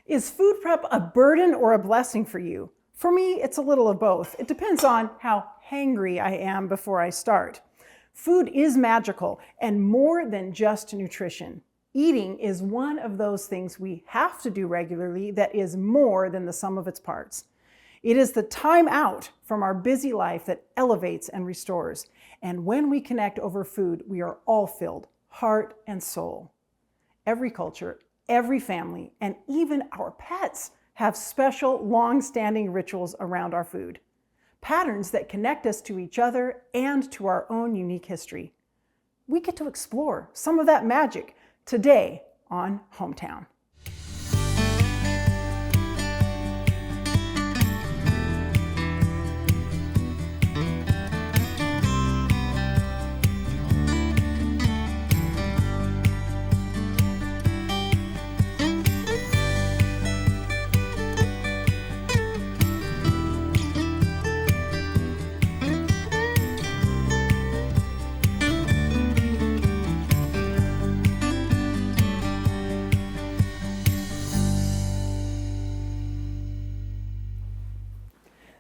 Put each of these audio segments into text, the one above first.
Is food prep a burden or a blessing for you? For me, it's a little of both. It depends on how hangry I am before I start. Food is magical and more than just nutrition. Eating is one of those things we have to do regularly that is more than the sum of its parts. It is the time out from our busy life that elevates and restores. And when we connect over food, we are all filled, heart and soul. Every culture, every family, and even our pets have special, long-standing rituals around our food. Patterns that connect us to each other and to our own unique history. We get to explore some of that magic today on Hometown.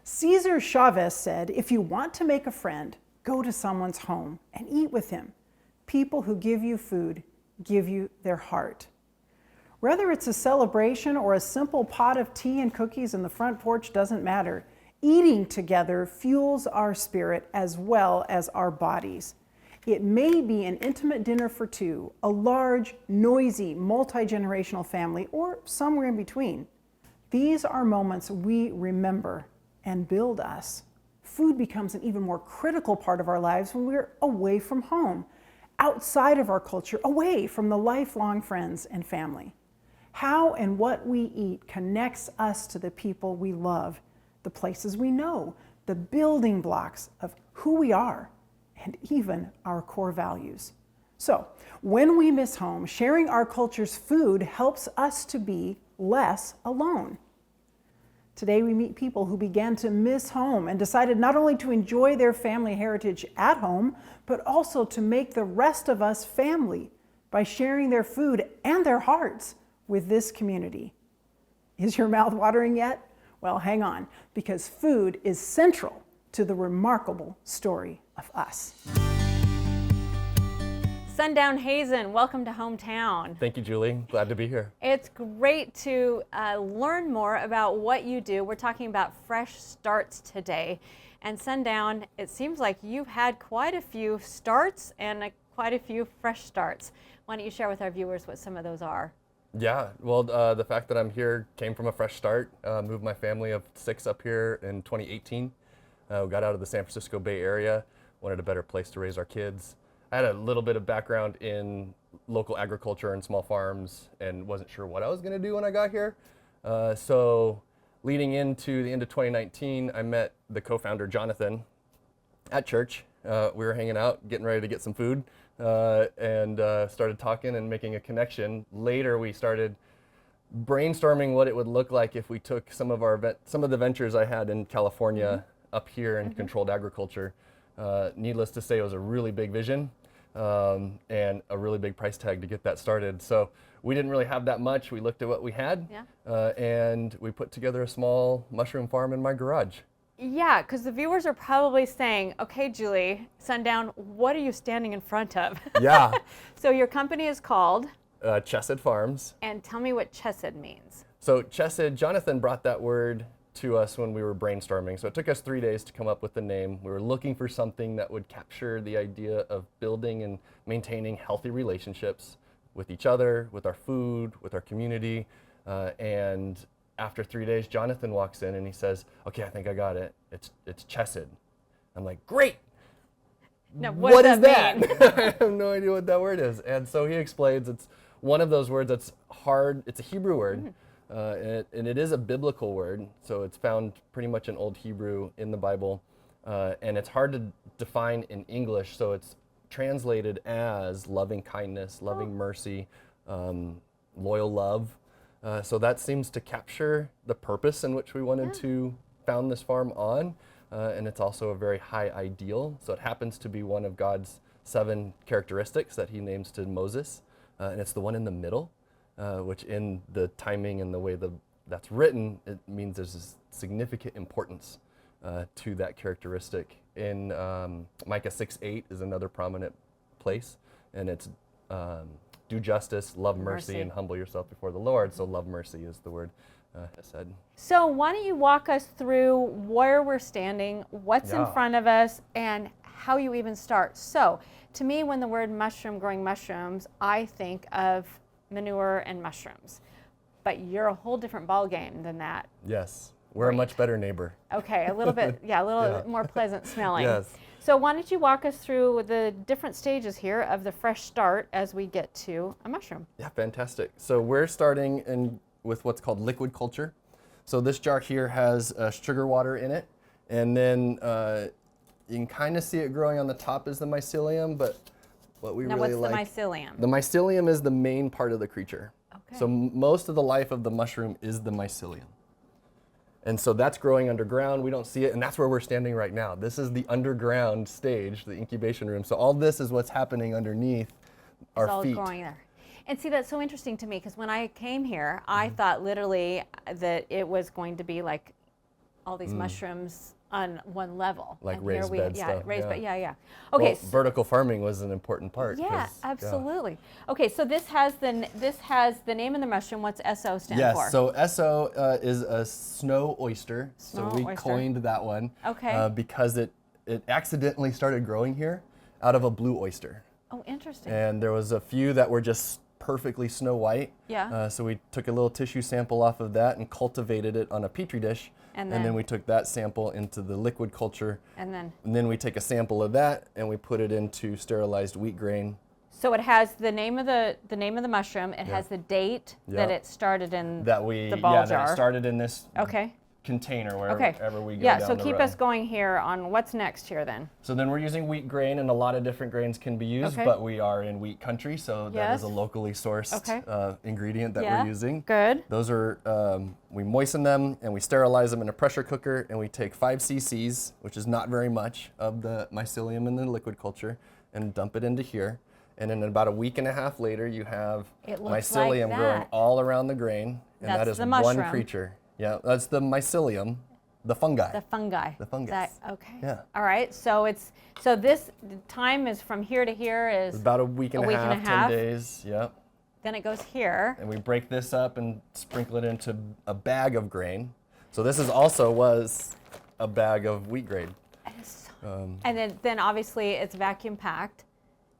Cesar Chavez said, if you want to make a friend, go to someone's home and eat with him. People who give you food give you their heart. Whether it's a celebration or a simple pot of tea and cookies in the front porch doesn't matter. Eating together fuels our spirit as well as our bodies. It may be an intimate dinner for two, a large, noisy, multi-generational family, or somewhere in between. These are moments we remember and build us. Food becomes an even more critical part of our lives when we're away from home, outside of our culture, away from the lifelong friends and family. How and what we eat connects us to the people we love, the places we know, the building blocks of who we are, and even our core values. So, when we miss home, sharing our culture's food helps us to be less alone. Today we meet people who began to miss home and decided not only to enjoy their family heritage at home, but also to make the rest of us family by sharing their food and their hearts with this community. Is your mouth watering yet? Well, hang on, because food is central to the remarkable story of us. Sundown, Hazen, welcome to Hometown. Thank you, Julie. Glad to be here. It's great to learn more about what you do. We're talking about fresh starts today. And Sundown, it seems like you've had quite a few starts and quite a few fresh starts. Why don't you share with our viewers what some of those are? Yeah, well, the fact that I'm here came from a fresh start. Moved my family of 6 up here in 2018. We got out of the San Francisco Bay Area, wanted a better place to raise our kids. I had a little bit of background in local agriculture and small farms and wasn't sure what I was going to do when I got here. So leading into the end of 2019, I met the co-founder, Jonathan, at church. We were hanging out, getting ready to get some food, and started talking and making a connection. Later, we started brainstorming what it would look like if we took some of the ventures I had in California up here in controlled agriculture. Needless to say, it was a really big vision and a really big price tag to get that started. So we didn't really have that much. We looked at what we had, and we put together a small mushroom farm in my garage. Yeah, because the viewers are probably saying, okay, Julie, Sundown, what are you standing in front of? Yeah. So your company is called? Chesed Farms. And tell me what Chesed means. So Chesed, Jonathan brought that word to us when we were brainstorming. So it took us 3 days to come up with the name. We were looking for something that would capture the idea of building and maintaining healthy relationships with each other, with our food, with our community. And after 3 days, Jonathan walks in and he says, okay, I think I got it. It's Chesed. I'm like, great. Now, what is that? I have no idea what that word is. And so he explains it's one of those words that's hard. It's a Hebrew word. And it is a biblical word, so it's found pretty much in Old Hebrew in the Bible, and it's hard to define in English, so it's translated as loving kindness, loving mercy, loyal love. So that seems to capture the purpose in which we wanted to found this farm on, and it's also a very high ideal, so it happens to be one of God's 7 characteristics that he names to Moses, and it's the one in the middle. which in the timing and the way that's written, it means there's a significant importance to that characteristic. In Micah 6:8 is another prominent place, and it's do justice, love mercy, and humble yourself before the Lord. So love mercy is the word Chesed. So why don't you walk us through where we're standing, what's in front of us, and how you even start. So to me, when the word mushroom, growing mushrooms, I think of manure and mushrooms. But you're a whole different ball game than that. Yes, we're a much better neighbor. Okay, a little bit, a little more pleasant smelling. Yes. So why don't you walk us through the different stages here of the fresh start as we get to a mushroom? Yeah, fantastic. So we're starting with what's called liquid culture. So this jar here has sugar water in it, and then you can kind of see it growing on the top is the mycelium, but what we really like. What's the mycelium? The mycelium is the main part of the creature. Okay. So most of the life of the mushroom is the mycelium. And so that's growing underground. We don't see it, and that's where we're standing right now. This is the underground stage, the incubation room. So all this is what's happening underneath our It's all feet. growing there. And see, that's so interesting to me, because when I came here, I thought literally that it was going to be like all these mushrooms on one level. Like And raised here bed stuff, raised yeah. bed, yeah. Okay. Well, vertical farming was an important part. Yeah, 'cause, absolutely. Okay, so this has the name of the mushroom. What's SO stand for? Yes, so SO is a snow oyster. Snow so we oyster. coined that one Okay. because it accidentally started growing here out of a blue oyster. Oh, interesting. And there was a few that were just perfectly snow white. Yeah. So we took a little tissue sample off of that and cultivated it on a petri dish. And then then- we took that sample into the liquid culture. And then we take a sample of that and we put it into sterilized wheat grain. so it has the name of the mushroom. It has the date that Yeah. it started in That we the ball that jar. it started in this Okay. container Okay. wherever we go Yeah. down So the keep road. us going here on what's next here then. So then we're using wheat grain, and a lot of different grains can be used, Okay. but we are in wheat country, so that is Yes. a locally sourced Okay. ingredient that Yeah. we're using. Good. Those are, we moisten them and we sterilize them in a pressure cooker, and we take 5 cc's, which is not very much, of the mycelium in the liquid culture, and dump it into here. And then about a week and a half later, you have It looks mycelium like growing that. all around the grain, and that That's is the one mushroom. creature. Yeah, that's the mycelium, the fungi. The fungi. The fungus. Okay. Yeah. All right. So this time is from here to here is About a week and a half, 10 days. Yep. then it goes here. And we break this up and sprinkle it into a bag of grain. So this was a bag of wheat grain. And then obviously it's vacuum packed.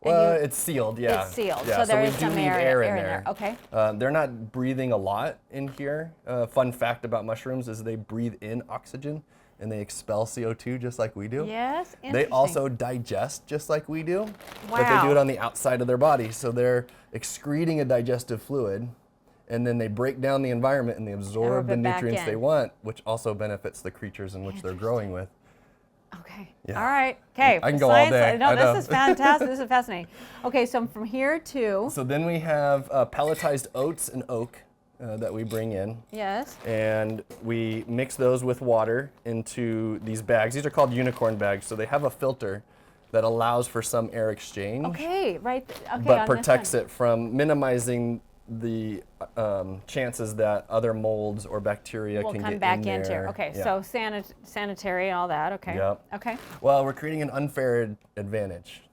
and Well, you- it's sealed, yeah. It's sealed, Yeah, so there we is do some leave air in in there. there, okay. They're not breathing a lot in here. Fun fact about mushrooms is they breathe in oxygen and they expel CO2 just like we do. Yes. They Interesting. also digest just like we do, but they Wow. do it on the outside of their body. So they're excreting a digestive fluid, and then they break down the environment and they absorb the it back nutrients they in. want, which also benefits the creatures in which they're growing with. Okay. Yeah. All right. Okay. I can go all day. No, I know. this is fantastic. This is fascinating. Okay, so from here to So then we have pelletized oats and oak that we bring in. yes. And we mix those with water into these bags. These are called unicorn bags, so they have a filter that allows for some air exchange, Okay. Right. Okay. but on protects this one. it from minimizing the chances that other molds or bacteria We'll can come get back in there. into here. Okay. Yeah. So sanitary and all that. Okay. Yep. Okay. Well, we're creating an unfair advantage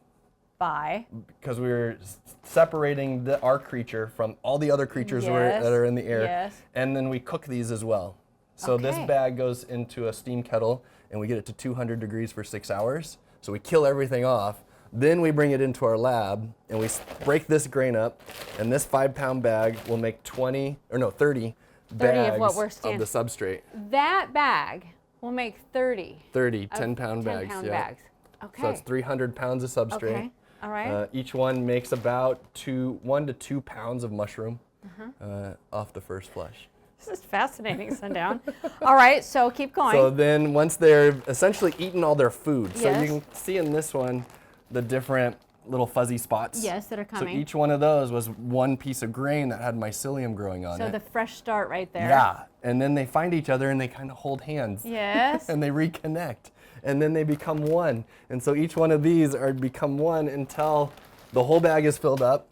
Bye. because we're separating our creature from all the other creatures Yes, that are in the air, yes. and then we cook these as well. So this Okay. bag goes into a steam kettle, and we get it to 200 degrees for 6 hours. So we kill everything off. Then we bring it into our lab, and we break this grain up, and this 5-pound bag will make 30 30 bags of what we're of the substrate. That bag will make 30. 30 of 10-pound bags. 10-pound yeah. bags. Okay. So it's 300 pounds of substrate. Okay. All right. Each one makes about 1 to 2 pounds of mushroom Uh-huh. off the first flush. This is fascinating, Sundown. All right, so keep going. So then once they're essentially eaten all their food, so Yes. you can see in this one the different little fuzzy spots. Yes, that are So coming. each one of those was one piece of grain that had mycelium growing on So it. the fresh start right there. Yeah, and then they find each other and they kind of hold hands. Yes. And they reconnect, and then they become one. And so each one of these are become one until the whole bag is filled up,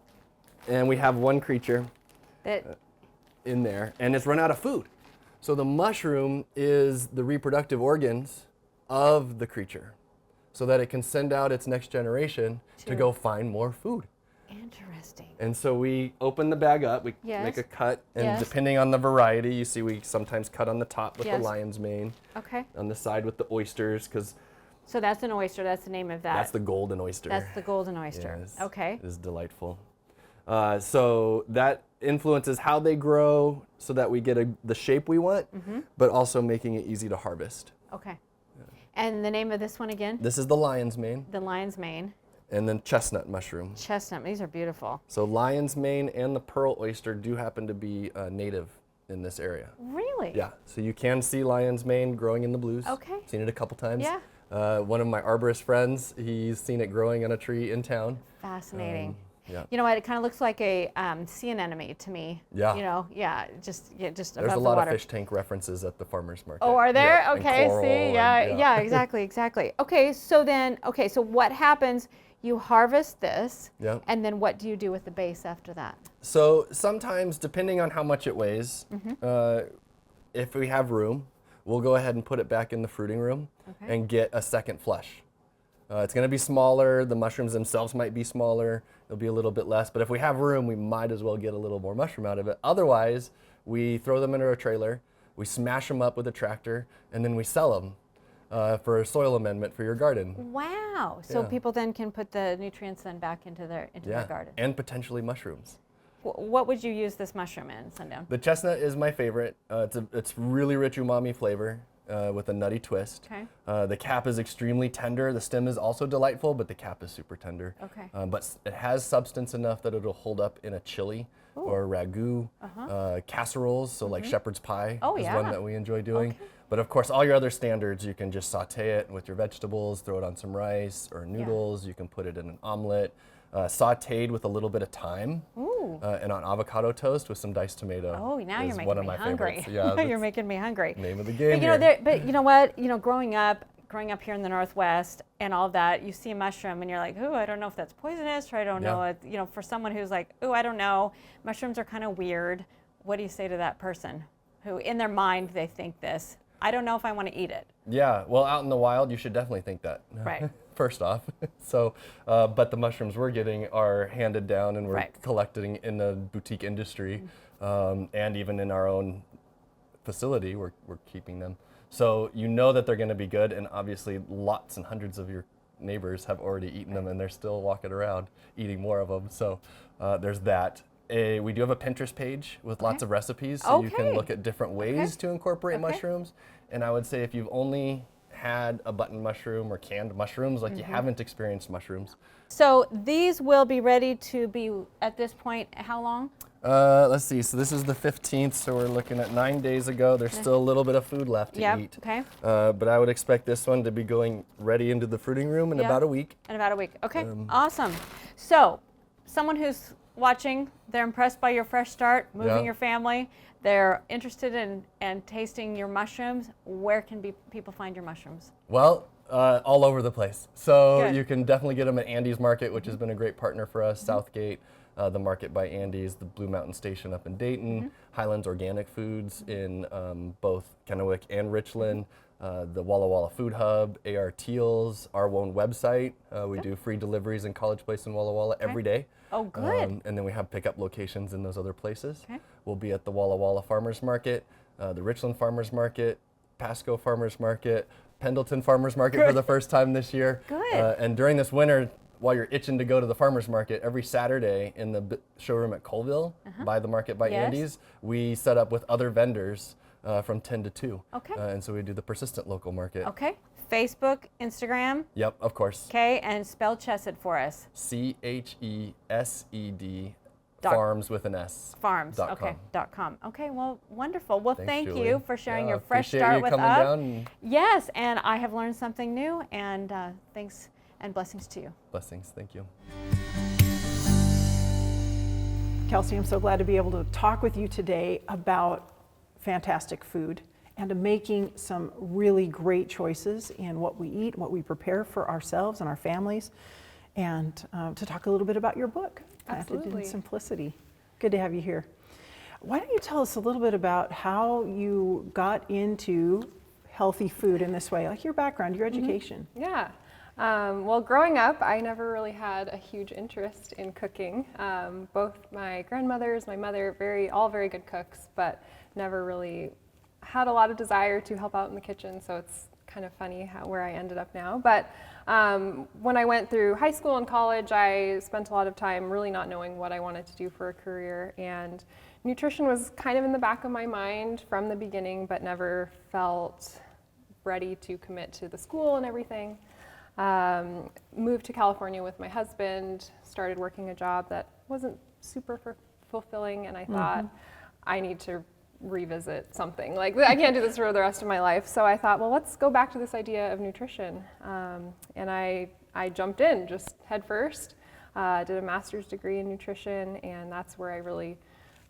and we have one creature. in there, and it's run out of food. So the mushroom is the reproductive organs of the creature, so that it can send out its next generation to go find more food. Interesting. And so we open the bag up, we make a cut, and depending on the variety, you see we sometimes cut on the top with the lion's mane, on the side with the oysters, because... So that's an oyster, that's the name of that. That's the golden oyster. That's the golden oyster. Yes, okay. It is delightful. So that influences how they grow so that we get the shape we want, but also making it easy to harvest. Okay. And the name of this one again? This is the lion's mane. The lion's mane. And then chestnut mushroom. Chestnut, these are beautiful. So lion's mane and the pearl oyster do happen to be native in this area. Really? Yeah, so you can see lion's mane growing in the blues. Okay. Seen it a couple times. Yeah. One of my arborist friends, he's seen it growing on a tree in town. Fascinating. Yeah. You know what? It kind of looks like a sea anemone to me. Yeah. You know, just above There's the water. a lot of fish tank references at the farmer's market. Oh, are there? Yeah, okay, coral see, yeah, exactly. Okay, so what happens? You harvest this, and then what do you do with the base after that? So sometimes, depending on how much it weighs, if we have room, we'll go ahead and put it back in the fruiting room and get a second flush. It's going to be smaller. The mushrooms themselves might be smaller. It'll be a little bit less. But if we have room, we might as well get a little more mushroom out of it. Otherwise, we throw them into a trailer, we smash them up with a tractor, and then we sell them for a soil amendment for your garden. Wow. So people then can put the nutrients then back into their garden. And potentially mushrooms. What would you use this mushroom in, Sundown? The chestnut is my favorite. It's really rich umami flavor. With a nutty twist. Okay. The cap is extremely tender. The stem is also delightful, but the cap is super tender. Okay. But it has substance enough that it'll hold up in a chili or ragu, casseroles, so like shepherd's pie is one that we enjoy doing. Okay. But of course, all your other standards, you can just saute it with your vegetables, throw it on some rice or noodles. You can put it in an omelet. Sauteed with a little bit of thyme and on avocado toast with some diced tomato. Oh, now you're making one of me my hungry. favorites. Yeah, you're making me hungry. Name of the game. But you know what? You know, growing up here in the Northwest and all that, you see a mushroom and you're like, "Ooh, I don't know if that's poisonous," or I don't know. You know, for someone who's like, "Ooh, I don't know, mushrooms are kind of weird." What do you say to that person who, in their mind, they think this? I don't know if I want to eat it. Yeah, well, out in the wild, you should definitely think that. Right. First off. So, but the mushrooms we're getting are handed down and we're collecting in the boutique industry and even in our own facility, we're keeping them. So you know that they're going to be good, and obviously lots and hundreds of your neighbors have already eaten them and they're still walking around eating more of them. So there's that. We do have a Pinterest page with lots of recipes, so you can look at different ways to incorporate mushrooms. And I would say if you've only had a button mushroom or canned mushrooms, like you haven't experienced mushrooms. So these will be ready to be, at this point, how long? Let's see, so this is the 15th, so we're looking at 9 days ago. There's still a little bit of food left to eat. Okay. But I would expect this one to be going ready into the fruiting room in about a week. In about a week, okay, awesome. So, someone who's watching, they're impressed by your fresh start, moving your family, they're interested in tasting your mushrooms. Where can people find your mushrooms? Well, all over the place. So you can definitely get them at Andy's Market, which has been a great partner for us, Southgate, the Market by Andy's, the Blue Mountain Station up in Dayton, Highlands Organic Foods in both Kennewick and Richland, the Walla Walla Food Hub, AR Teals, our own website. We do free deliveries in College Place in Walla Walla every day. Oh, good. And then we have pickup locations in those other places. We'll be at the Walla Walla Farmers Market, the Richland Farmers Market, Pasco Farmers Market, Pendleton Farmers Market for the first time this year. Good. And during this winter, while you're itching to go to the farmers market, every Saturday in the showroom at Colville by the Market by Andy's, we set up with other vendors from 10 to 2. Okay. And so we do the persistent local market. Okay. Facebook, Instagram. Yep, of course. Okay, and spell Chesed for us. Chesed, farms with an S. Farms, .com. .com. Okay, well, wonderful. Well, Thanks, thank Julie. you for sharing your fresh Appreciate start you with coming us. down. Yes, and I have learned something new, and thanks and blessings to you. Blessings, thank you. Kelsie, I'm so glad to be able to talk with you today about fantastic food and to making some really great choices in what we eat, what we prepare for ourselves and our families, and to talk a little bit about your book, Planted in Absolutely. Simplicity. Good to have you here. Why don't you tell us a little bit about how you got into healthy food in this way, like your background, your education? Yeah. Well, growing up, I never really had a huge interest in cooking. Both my grandmothers, my mother, all very good cooks, but never really had a lot of desire to help out in the kitchen. So it's kind of funny where I ended up now. But when I went through high school and college, I spent a lot of time really not knowing what I wanted to do for a career. And nutrition was kind of in the back of my mind from the beginning, but never felt ready to commit to the school and everything. Moved to California with my husband, started working a job that wasn't super fulfilling, and I thought, I need to revisit something. Like, I can't do this for the rest of my life. So I thought, well, let's go back to this idea of nutrition. And I jumped in just head first, did a master's degree in nutrition, and that's where I really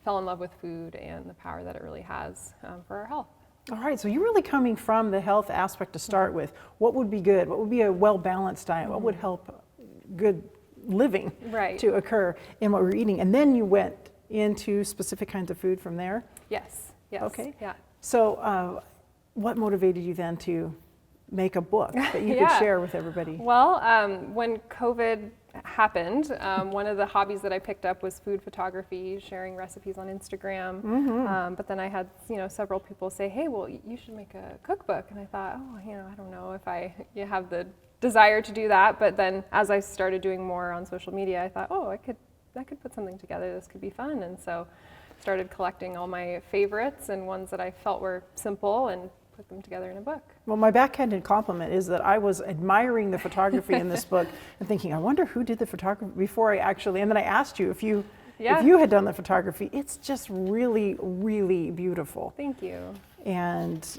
fell in love with food and the power that it really has for our health. All right, so you're really coming from the health aspect to start with. What would be good? What would be a well-balanced diet? What would help good living to occur in what we're eating? And then you went into specific kinds of food from there? Yes. Okay. Yeah. So what motivated you then to make a book that you could share with everybody? Well, when COVID happened, one of the hobbies that I picked up was food photography, sharing recipes on Instagram. But then I had, several people say, "Hey, well, you should make a cookbook." And I thought, oh, I don't know if I have the desire to do that. But then as I started doing more on social media, I thought, oh, I could put something together. This could be fun. And so started collecting all my favorites and ones that I felt were simple and put them together in a book. Well, my backhanded compliment is that I was admiring the photography in this book and thinking, I wonder who did the photography before and then I asked you if you had done the photography. It's just really, really beautiful. Thank you. And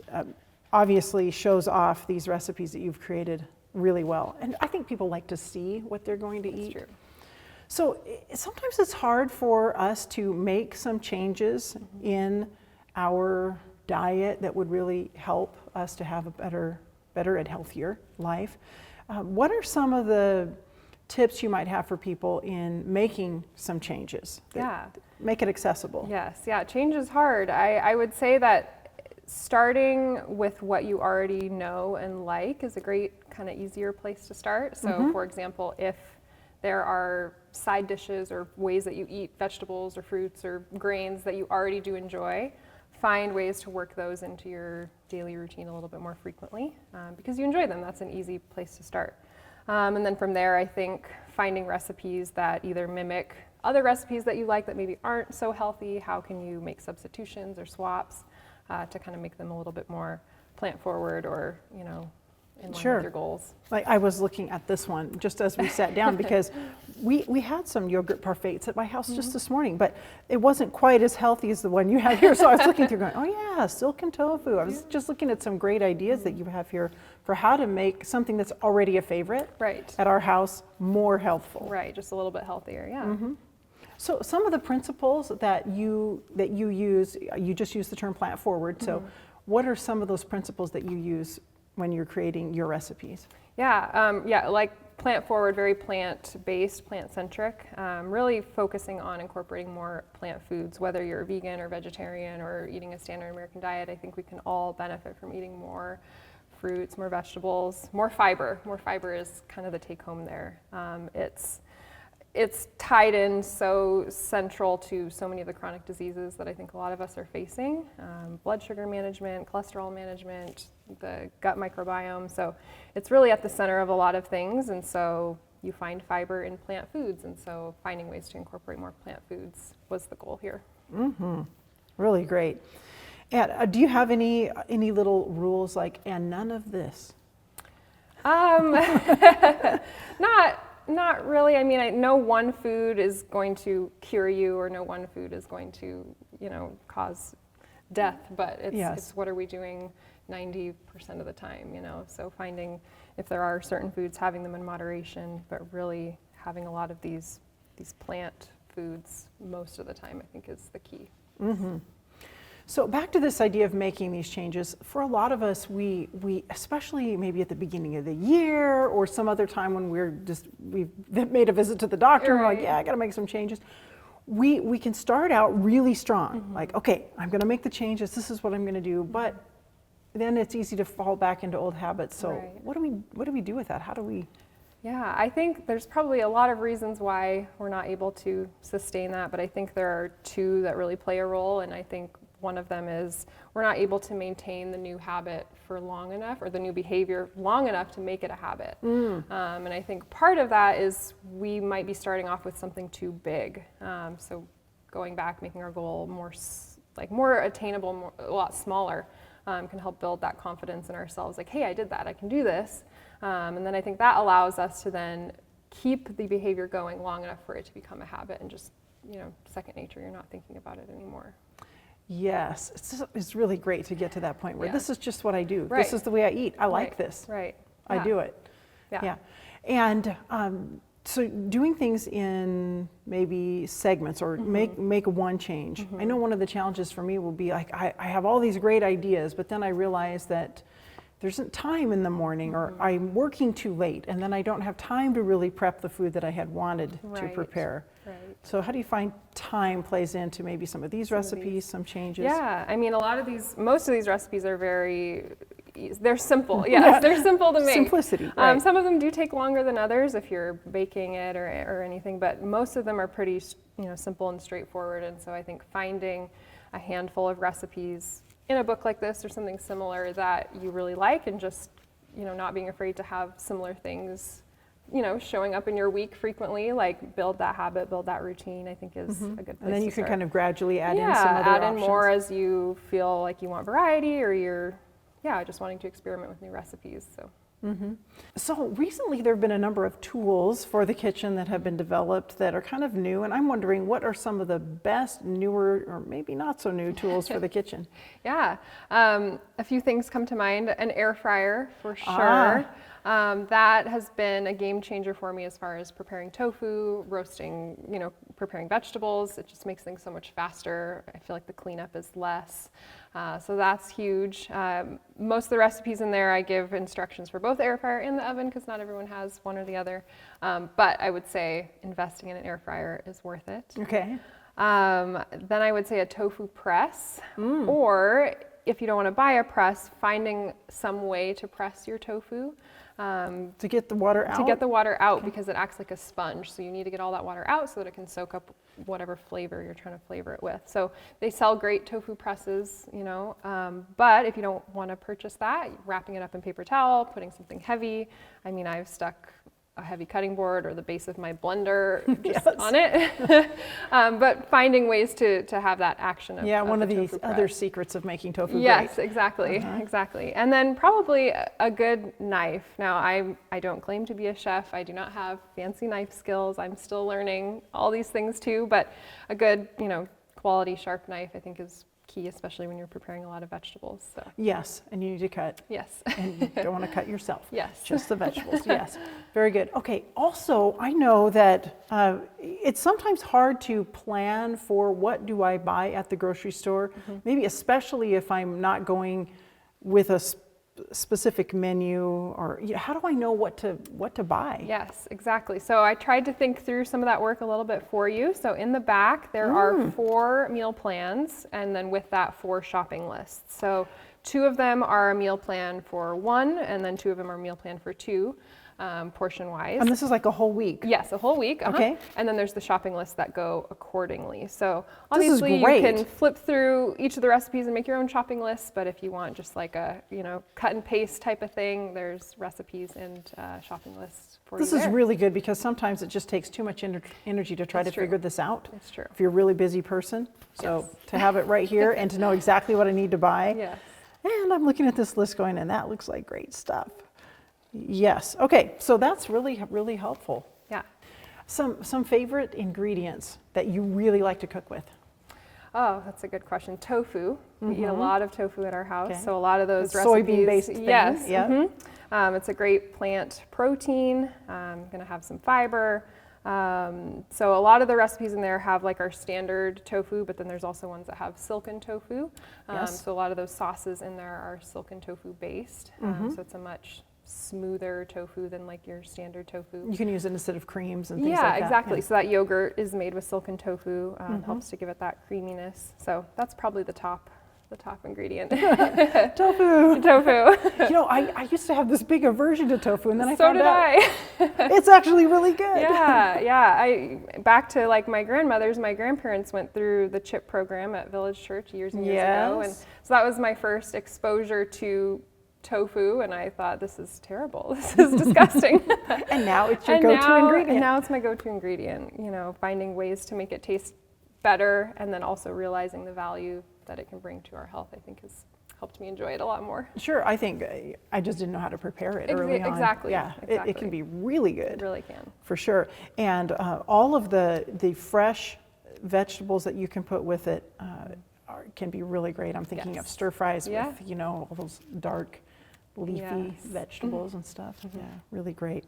obviously shows off these recipes that you've created really well. And I think people like to see what they're going to eat. True. So sometimes it's hard for us to make some changes in our diet that would really help us to have a better and healthier life. What are some of the tips you might have for people in making some changes that make it accessible? Yes, change is hard. I would say that starting with what you already know and like is a great kind of easier place to start. So for example, if there are side dishes or ways that you eat vegetables or fruits or grains that you already do enjoy, find ways to work those into your daily routine a little bit more frequently because you enjoy them. That's an easy place to start. And then from there, I think finding recipes that either mimic other recipes that you like that maybe aren't so healthy. How can you make substitutions or swaps to kind of make them a little bit more plant forward or, in line with your goals? Like I was looking at this one just as we sat down because we had some yogurt parfaits at my house just this morning, but it wasn't quite as healthy as the one you have here. So I was looking through going, oh yeah, silken tofu. I was just looking at some great ideas that you have here for how to make something that's already a favorite at our house more healthful. Right, just a little bit healthier, yeah. So some of the principles that you use, you just use the term plant forward. So what are some of those principles that you use when you're creating your recipes? Like plant forward, very plant-based, plant-centric, really focusing on incorporating more plant foods, whether you're vegan or vegetarian or eating a standard American diet. I think we can all benefit from eating more fruits, more vegetables, more fiber. More fiber is kind of the take home there. It's tied in so central to so many of the chronic diseases that I think a lot of us are facing. Blood sugar management, cholesterol management, the gut microbiome. So it's really at the center of a lot of things. And so you find fiber in plant foods. And so finding ways to incorporate more plant foods was the goal here. Really great. And do you have any little rules like, and none of this? Not really. I mean, no one food is going to cure you, or no one food is going to, cause death. But it's what are we doing 90% of the time, So finding if there are certain foods, having them in moderation, but really having a lot of these plant foods most of the time, I think is the key. So back to this idea of making these changes, for a lot of us, we especially maybe at the beginning of the year or some other time when we've made a visit to the doctor and we're like, yeah, I got to make some changes. we can start out really strong, like, okay, I'm going to make the changes. This is what I'm going to do. But then it's easy to fall back into old habits. So Right. what do we do with that? How do we? Yeah, I think there's probably a lot of reasons why we're not able to sustain that, but I think there are two that really play a role, and I think one of them is we're not able to maintain the new habit for long enough, or the new behavior long enough to make it a habit. And I think part of that is we might be starting off with something too big. So going back, making our goal more attainable, a lot smaller, can help build that confidence in ourselves. Like, hey, I did that, I can do this. And then I think that allows us to then keep the behavior going long enough for it to become a habit and just, second nature. You're not thinking about it anymore. Yes, it's really great to get to that point where this is just what I do. Right. This is the way I eat. I like Right. this. Right. I Yeah. do it. Yeah. And so doing things in maybe segments or make one change. I know one of the challenges for me will be like, I have all these great ideas, but then I realize that there isn't time in the morning, or I'm working too late, and then I don't have time to really prep the food that I had wanted to Right. prepare. Right. So how do you find time plays into maybe some of these recipes, some changes? Yeah, I mean, most of these recipes are they're simple. Yes, they're simple to make. Simplicity, right. Some of them do take longer than others if you're baking it or anything, but most of them are pretty, simple and straightforward. And so I think finding a handful of recipes in a book like this or something similar that you really like, and just, not being afraid to have similar things, showing up in your week frequently, like build that habit, build that routine, I think is a good place And then you to can start. kind of gradually add in some other add options. in more as you feel like you want variety, or you're just wanting to experiment with new recipes. So. So recently there have been a number of tools for the kitchen that have been developed that are kind of new, and I'm wondering what are some of the best newer or maybe not so new tools for the kitchen? Yeah, a few things come to mind. An air fryer for sure. That has been a game changer for me as far as preparing tofu, roasting, preparing vegetables. It just makes things so much faster. I feel like the cleanup is less. So that's huge. Most of the recipes in there, I give instructions for both the air fryer and the oven, because not everyone has one or the other. But I would say investing in an air fryer is worth it. Okay. Then I would say a tofu press, or if you don't want to buy a press, finding some way to press your tofu. To get the water out? To get the water out, because it acts like a sponge. So you need to get all that water out so that it can soak up whatever flavor you're trying to flavor it with. So they sell great tofu presses, but if you don't want to purchase that, wrapping it up in paper towel, putting something heavy. I mean, I've stuck a heavy cutting board or the base of my blender just on it. But finding ways to have that action of one of the the tofu other press. secrets of making tofu Yes, great. exactly. And then probably a good knife. Now, I don't claim to be a chef. I do not have fancy knife skills. I'm still learning all these things too, but a good, quality sharp knife I think is key, especially when you're preparing a lot of vegetables. So Yes, and you need to cut. yes. And you don't want to cut yourself. Yes. Just the vegetables. Yes. Very good. Okay. Also, I know that it's sometimes hard to plan for what do I buy at the grocery store, maybe especially if I'm not going with a specific menu, or how do I know what to buy? Yes, exactly. So I tried to think through some of that work a little bit for you. So in the back, there are 4 meal plans, and then with that 4 shopping lists. So 2 of them are a meal plan for 1, and then 2 of them are a meal plan for 2, portion-wise. And this is like a whole week? Yes, a whole week. Okay. And then there's the shopping lists that go accordingly. So This is obviously you great. can flip through each of the recipes and make your own shopping lists, but if you want just like a, cut and paste type of thing, there's recipes and shopping lists for This you is there. really good, because sometimes it just takes too much energy to try That's to true. figure this out. It's true. If you're a really busy person. So Yes. to have it right here and to know exactly what I need to buy. Yes. And I'm looking at this list going, and that looks like great stuff. Yes. Okay. So that's really, really helpful. Yeah. Some favorite ingredients that you really like to cook with? Oh, that's a good question. Tofu. We eat a lot of tofu at our house, Okay. so a lot of those It's recipes. soybean-based thing, Yes. yeah. It's a great plant protein. Going to have some fiber. So a lot of the recipes in there have like our standard tofu, but then there's also ones that have silken tofu. Yes. So a lot of those sauces in there are silken tofu based. So it's a much smoother tofu than like your standard tofu. You can use it instead of creams and things Yeah, like that. exactly. Yeah. So that yogurt is made with silken tofu, helps to give it that creaminess. So that's probably the top ingredient. Tofu. Tofu. You know, I used to have this big aversion to tofu, and then I So found did out I. it's actually really good. Yeah. Back to like my grandparents went through the CHIP program at Village Church years and years ago, and Yes. so that was my first exposure to tofu, and I thought, this is terrible. This is disgusting. And now it's your go-to ingredient. And now it's my go-to ingredient. You know, finding ways to make it taste better, and then also realizing the value that it can bring to our health, I think has helped me enjoy it a lot more. Sure, I think I just didn't know how to prepare it early on. Exactly. Yeah, it can be really good. It really can. For sure. And all of the fresh vegetables that you can put with it can be really great. I'm thinking of stir fries with, you know, all those dark leafy vegetables and stuff. Yeah, really great.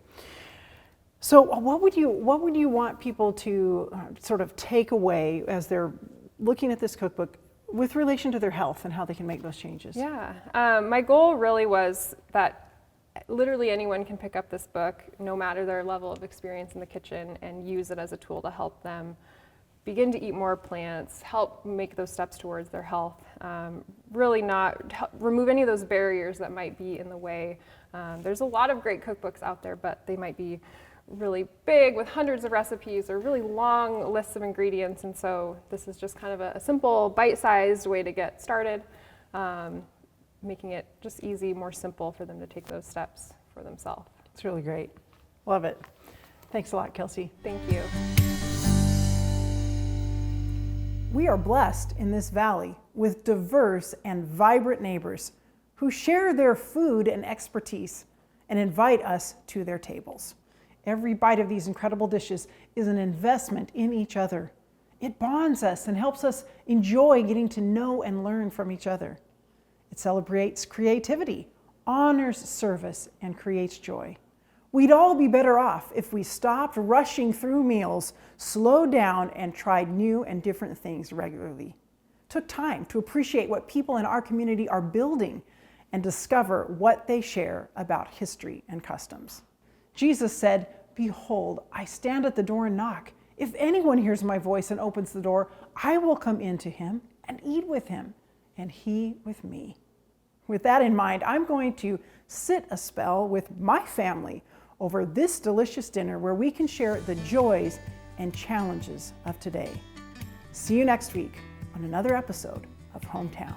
So what would you want people to sort of take away as they're looking at this cookbook with relation to their health and how they can make those changes? Yeah, my goal really was that literally anyone can pick up this book, no matter their level of experience in the kitchen, and use it as a tool to help them begin to eat more plants, help make those steps towards their health, really not remove any of those barriers that might be in the way. There's a lot of great cookbooks out there, but they might be really big with hundreds of recipes or really long lists of ingredients, and so this is just kind of a simple bite-sized way to get started, making it just easy, more simple for them to take those steps for themselves. It's really great. Love it. Thanks a lot, Kelsie. Thank you. We are blessed in this valley with diverse and vibrant neighbors who share their food and expertise and invite us to their tables. Every bite of these incredible dishes is an investment in each other. It bonds us and helps us enjoy getting to know and learn from each other. It celebrates creativity, honors service, and creates joy. We'd all be better off if we stopped rushing through meals, slowed down, and tried new and different things regularly. Took time to appreciate what people in our community are building and discover what they share about history and customs. Jesus said, "Behold, I stand at the door and knock. If anyone hears my voice and opens the door, I will come in to him and eat with him, and he with me." With that in mind, I'm going to sit a spell with my family over this delicious dinner where we can share the joys and challenges of today. See you next week on another episode of Hometown.